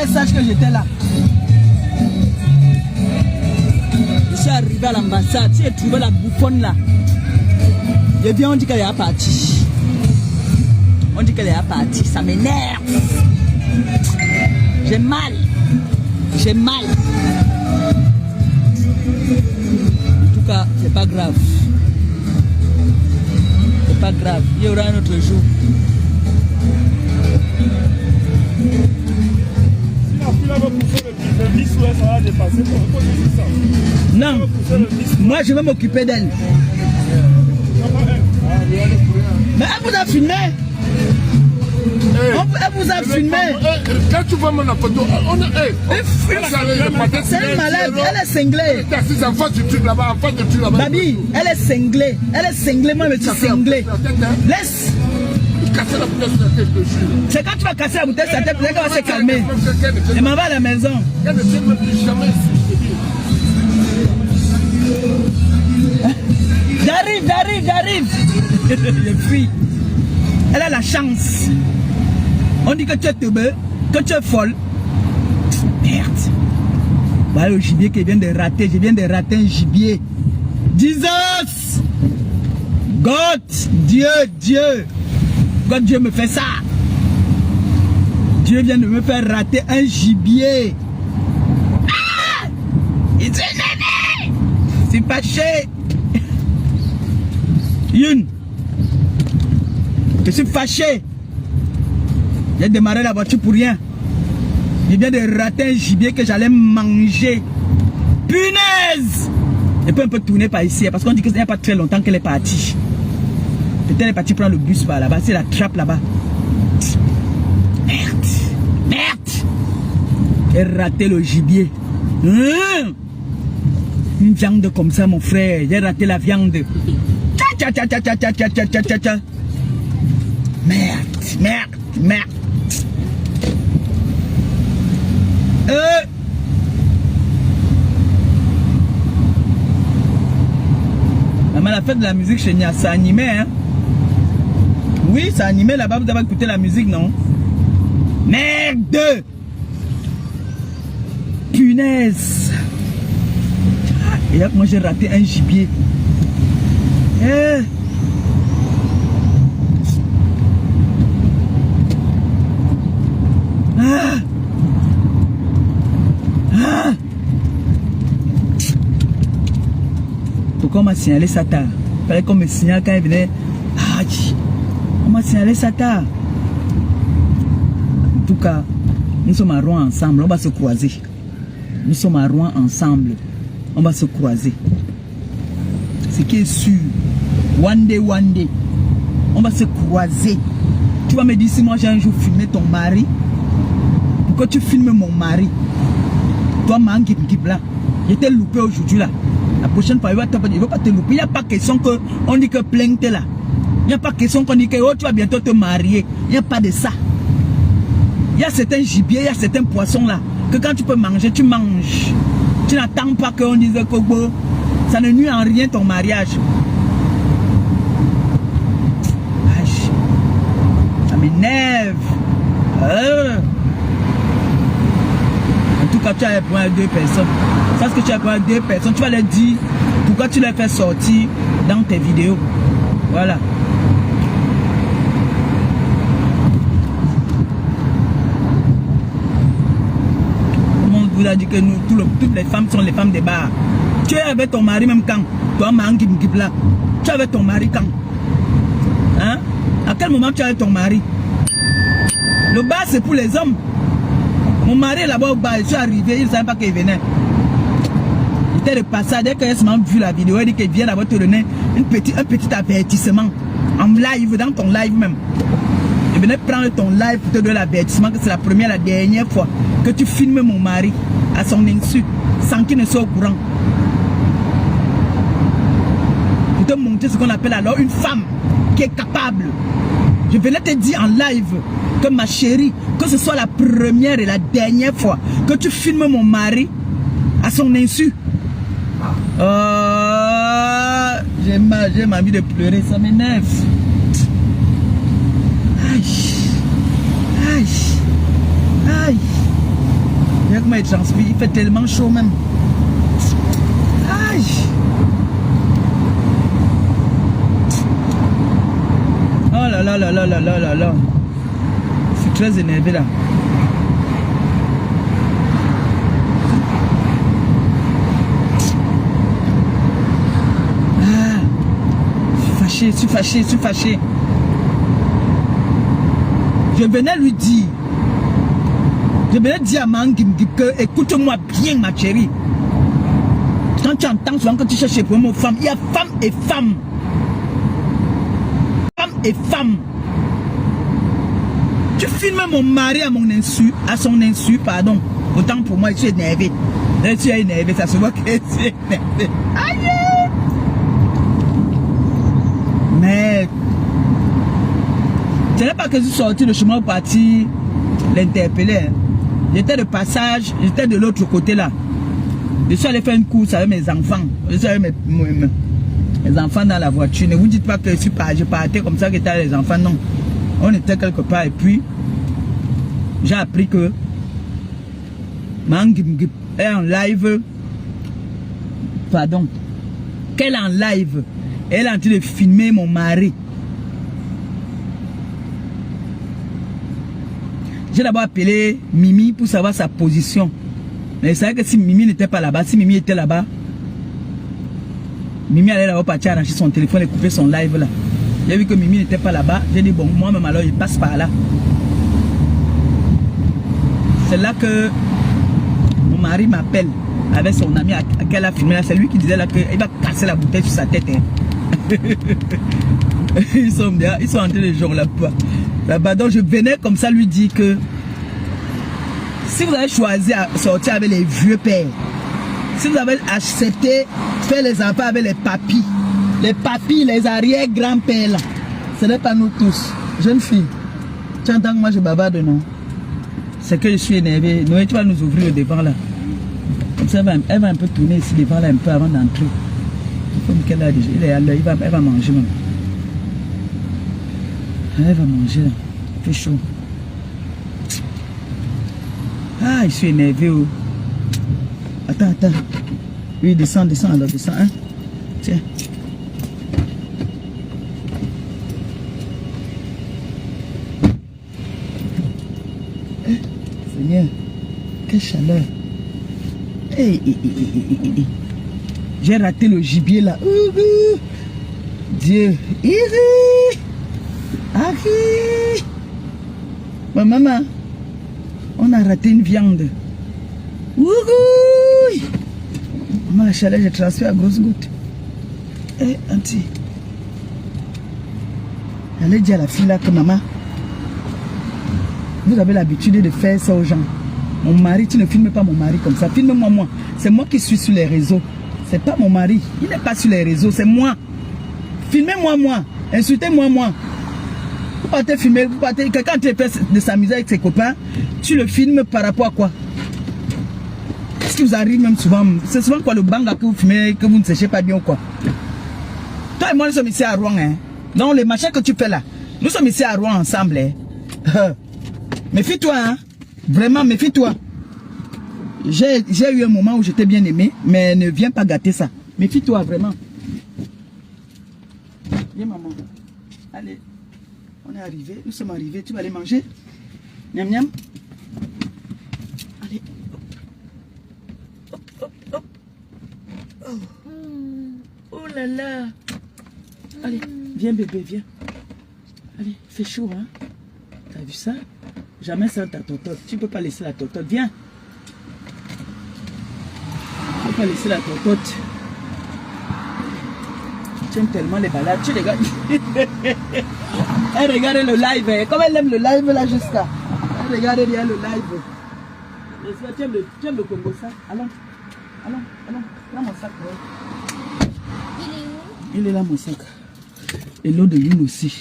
qu'elle sache que j'étais là. Je suis arrivé à l'ambassade, j'ai trouvé la bouffonne là. Je viens, on dit qu'elle est partie. On dit qu'elle est partie, ça m'énerve. J'ai mal. J'ai mal. En tout cas, c'est pas grave. C'est pas grave. Il y aura un autre jour. Non, moi je vais m'occuper d'elle. Mais elle vous a filmé. Elle vous a filmé. Quand tu vois mon photo, c'est une malade, elle est cinglée. Babi, elle est cinglée. Elle est cinglée, moi je suis cinglée. Laisse. C'est quand tu vas casser la bouteille, sa tête, peut-être qu'elle va se calmer. Elle m'en va à la maison. J'arrive. Je fuis. Elle a la chance. On dit que tu es teubeux, que tu es folle. Merde. Voilà le gibier que je viens de rater. Je viens de rater un gibier. Jesus! God! Dieu! God, Dieu me fait ça. Dieu vient de me faire rater un gibier. Ah! Il s'est énervé. C'est fâché. Youn. Je suis fâché. J'ai démarré la voiture pour rien. Je viens de rater un gibier que j'allais manger. Punaise! Elle peut un peu tourner par ici parce qu'on dit que ça n'y a pas très longtemps qu'elle est partie. Peut-être elle est partie prendre le bus par là-bas. C'est la trappe là-bas. Merde! J'ai raté le gibier. Une viande comme ça, mon frère. J'ai raté la viande. Merde. Maman, la fête de la musique chez Nia, ça animé, hein? Oui, ça animé là-bas, vous avez écouté la musique, non? Merde! Punaise! Et là, moi j'ai raté un gibier. Pourquoi on m'a signalé ça tard? Il fallait qu'on me signale quand il venait. On m'a signalé ça tard. En tout cas, nous sommes à Rouen ensemble, on va se croiser. Nous sommes à Rouen ensemble, on va se croiser. Ce qui est sûr, one day, on va se croiser. Tu vas me dire si moi j'ai un jour filmé ton mari. Pourquoi tu filmes mon mari? Toi, là, j'étais loupé aujourd'hui là. La prochaine fois, il ne va pas te louper. Il n'y a pas question qu'on dit que plainte là. Il n'y a pas question qu'on dit que oh, tu vas bientôt te marier. Il n'y a pas de ça. Il y a certains gibiers, il y a certains poissons là, que quand tu peux manger, tu manges. Tu n'attends pas qu'on dise que bon, ça ne nuit en rien ton mariage. Ça m'énerve. En tout cas, tu as un point à 2 personnes. Parce que tu as un point à 2 personnes, tu vas leur dire pourquoi tu les fais sortir dans tes vidéos. Voilà. Vous a dit que nous, toutes les femmes sont les femmes des bars. Tu es avec ton mari même quand? Toi, là. Tu es avec ton mari quand? Hein? À quel moment tu es avec ton mari? Le bar, c'est pour les hommes. Mon mari est là-bas au bar, je suis arrivé, il ne savait pas qu'il venait. Il était de passage, dès qu'il a vu la vidéo, il dit qu'il vient là-bas te donner un petit avertissement. En live, dans ton live même. Je venais prendre ton live pour te donner l'avertissement que c'est la première, la dernière fois que tu filmes mon mari à son insu, sans qu'il ne soit au courant. Pour te montrer ce qu'on appelle alors une femme qui est capable. Je venais te dire en live que ma chérie, que ce soit la première et la dernière fois que tu filmes mon mari à son insu. J'ai envie de pleurer, ça m'énerve. Aïe. comment il transpire. Il fait tellement chaud même. Aïe. Oh là là là là là là là là. Je suis très énervé là. Ah. Je suis fâché. Je venais lui dire. Je venais dire à Mangim que écoute-moi bien ma chérie. Quand tu entends souvent que tu cherches pour une femme, il y a femme et femme. Femme et femme. Tu filmes mon mari à mon insu, à son insu, pardon. Autant pour moi, je suis énervé. Là, tu es énervé, ça se voit que tu es énervé. Aïe! Mais ce n'est pas que je suis sorti de chez moi pour partir l'interpeller. Hein. J'étais de passage, j'étais de l'autre côté là. Je suis allé faire une course avec mes enfants. Je suis avec mes enfants dans la voiture. Ne vous dites pas que je partais comme ça que j'étais avec les enfants. Non. On était quelque part et puis j'ai appris que Mangim est en live. Pardon. Qu'elle est en live. Elle est en train de filmer mon mari. J'ai d'abord appelé Mimi pour savoir sa position. Mais c'est vrai que si Mimi n'était pas là-bas, si Mimi était là-bas, Mimi allait là-bas partir arracher son téléphone et couper son live là. J'ai vu que Mimi n'était pas là-bas. J'ai dit bon, moi-même alors il passe par là. C'est là que mon mari m'appelle avec son ami qu'elle a filmé là. C'est lui qui disait là qu'il va casser la bouteille sur sa tête. Hein. Ils sont en train de jouer là-bas. Donc je venais comme ça lui dire que si vous avez choisi à sortir avec les vieux pères, si vous avez accepté faire les enfants avec les papis, les arrière-grands-pères là, ce n'est pas nous tous. Jeune fille, tu entends que moi je bavarde, non? C'est que je suis énervé. Noé, tu vas nous ouvrir le devant là. Comme ça, elle va un peu tourner ici devant là un peu avant d'entrer. Comme qu'elle a déjà, elle va manger même. Elle va manger là. Il fait chaud. Ah, je suis énervé. Oh. Attends. Oui, descends alors, descends. Hein? Tiens. Seigneur, quelle chaleur. Hey. J'ai raté le gibier là. Dieu. Ma maman, on a raté une viande. Maman, la chaleur, j'ai transféré à grosses gouttes. Eh, auntie. Allez dire à la fille là que maman, vous avez l'habitude de faire ça aux gens. Mon mari, tu ne filmes pas mon mari comme ça. Filme-moi moi. C'est moi qui suis sur les réseaux. C'est pas mon mari. Il n'est pas sur les réseaux, c'est moi. Filmez-moi moi. Insultez-moi moi. Vous partez filmer, quelqu'un qui fait de s'amuser avec ses copains, tu le filmes par rapport à quoi? Qu'est-ce qui vous arrive même souvent? C'est souvent quoi le banga que vous filmez, que vous ne séchez pas bien ou quoi? Toi et moi nous sommes ici à Rouen, hein. Donc les machins que tu fais là, nous sommes ici à Rouen ensemble, hein. Méfie-toi, hein. Vraiment, méfie-toi. J'ai eu un moment où j'étais bien aimé, mais ne viens pas gâter ça. Méfie-toi, vraiment. Viens, maman. Allez. On est arrivé, nous sommes arrivés. Tu vas aller manger? Miam, miam. Allez. Hop. Oh là là. Allez, viens bébé, viens. Allez, il fait chaud, hein. T'as vu ça? Jamais sans ta totote. Tu ne peux pas laisser la totote. Viens. Tu ne peux pas laisser la totote. Tu aimes tellement les balades. Tu regardes. Elle regarde le live. Hein. Comme elle aime le live là jusqu'à. Elle regarde bien le live. Tu aimes le Congo ça? Allons. Là mon sac. Ouais. Il est là mon sac. Et l'eau de lune aussi.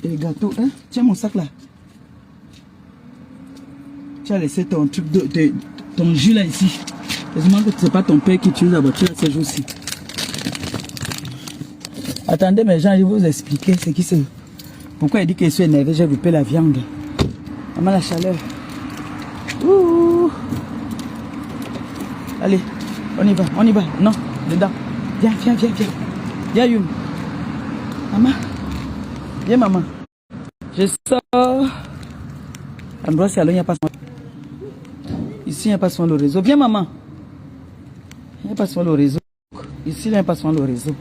Et le gâteau. Hein? Tiens mon sac là. Tu as laissé ton truc ton jus là ici. Heureusement que ce n'est pas ton père qui utilise la voiture là ces jours-ci. Attendez mes gens, je vais vous expliquer ce qui c'est. Pourquoi il dit que je suis énervé, j'ai loupé la viande. Maman la chaleur. Ouh. Allez, on y va, on y va. Non, dedans. Viens, viens, viens, viens. Viens, Youm. Maman. Viens, maman. Je sors. L'endroit, c'est là, il n'y a pas souvent. Ici, il n'y a pas souvent le réseau. Viens, maman. Il n'y a pas souvent le réseau. Ici, il n'y a pas souvent le réseau.